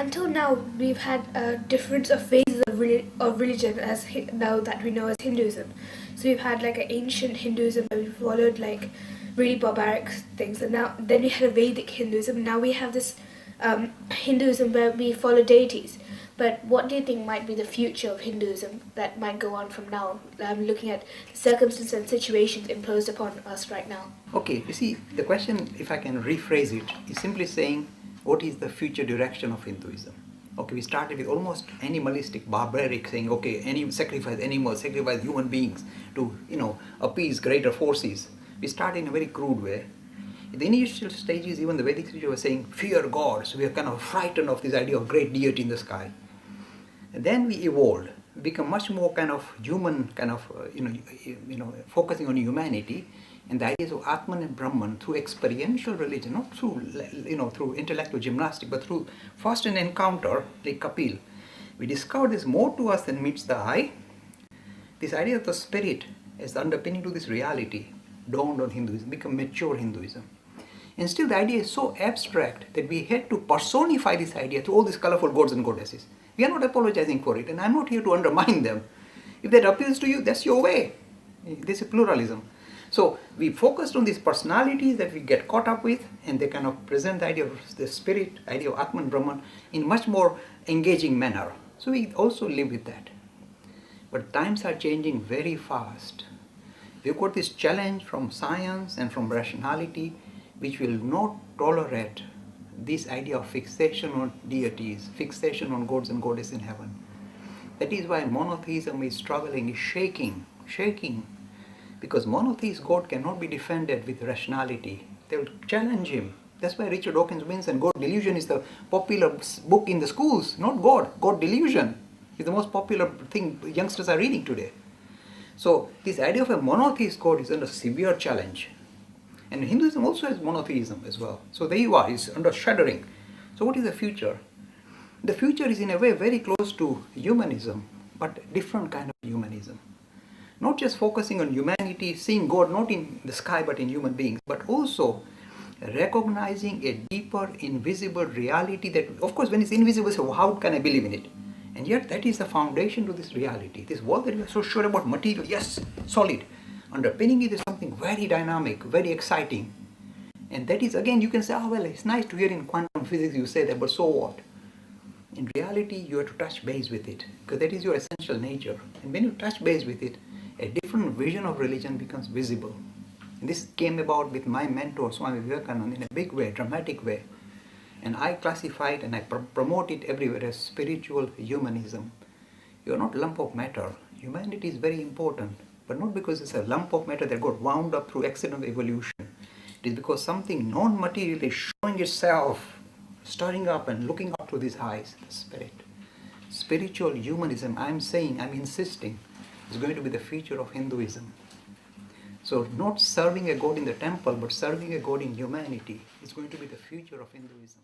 until now we've had difference of phases of religion now that we know as Hinduism. So we've had like an ancient Hinduism where we followed like really barbaric things, and then we had a Vedic Hinduism. Now we have this Hinduism where we follow deities. But what do you think might be the future of Hinduism that might go on from now? Looking at the circumstances and situations imposed upon us right now. Okay, you see, the question, if I can rephrase it, is simply saying, what is the future direction of Hinduism? Okay, we started with almost animalistic, barbaric, saying, okay, sacrifice animals, sacrifice human beings to, appease greater forces. We start in a very crude way. In the initial stages, even the Vedic scripture was saying, fear God. So we are kind of frightened of this idea of great deity in the sky. And then we evolved, become much more kind of human, kind of, focusing on humanity and the ideas of Atman and Brahman through experiential religion, not through, through intellectual gymnastics, but through first an encounter, like Kapil. We discovered there's more to us than meets the eye. This idea of the spirit as the underpinning to this reality dawned on Hinduism, become mature Hinduism. And still the idea is so abstract that we had to personify this idea through all these colorful gods and goddesses. We are not apologizing for it, and I'm not here to undermine them. If that appeals to you, that's your way. This is pluralism. So we focused on these personalities that we get caught up with, and they kind of present the idea of the spirit, idea of Atman Brahman, in much more engaging manner. So we also live with that. But times are changing very fast. We've got this challenge from science and from rationality, which will not tolerate this idea of fixation on deities, fixation on gods and goddesses in heaven. That is why monotheism is struggling, is shaking, because monotheist God cannot be defended with rationality. They will challenge him. That's why Richard Dawkins wins, and God Delusion is the popular book in the schools, not God. God Delusion is the most popular thing youngsters are reading today. So this idea of a monotheist God is under severe challenge. And Hinduism also has monotheism as well. So there you are, it's under shuddering. So what is the future? The future is in a way very close to humanism, but different kind of humanism. Not just focusing on humanity, seeing God not in the sky but in human beings, but also recognizing a deeper invisible reality that, of course, when it's invisible, so how can I believe in it? And yet that is the foundation to this reality. This world that we are so sure about, material, yes, solid. Underpinning it is something very dynamic, very exciting. And that is, again, you can say, oh, well, it's nice to hear in quantum physics you say that, but so what? In reality, you have to touch base with it, because that is your essential nature. And when you touch base with it, a different vision of religion becomes visible. And this came about with my mentor, Swami Vivekananda, in a big way, dramatic way. And I classify it and I promote it everywhere as spiritual humanism. You are not a lump of matter. Humanity is very important, but not because it's a lump of matter that got wound up through accidental evolution. It is because something non-material is showing itself, stirring up and looking up to these heights, the spirit. Spiritual humanism, I'm insisting, is going to be the future of Hinduism. So not serving a god in the temple, but serving a god in humanity is going to be the future of Hinduism.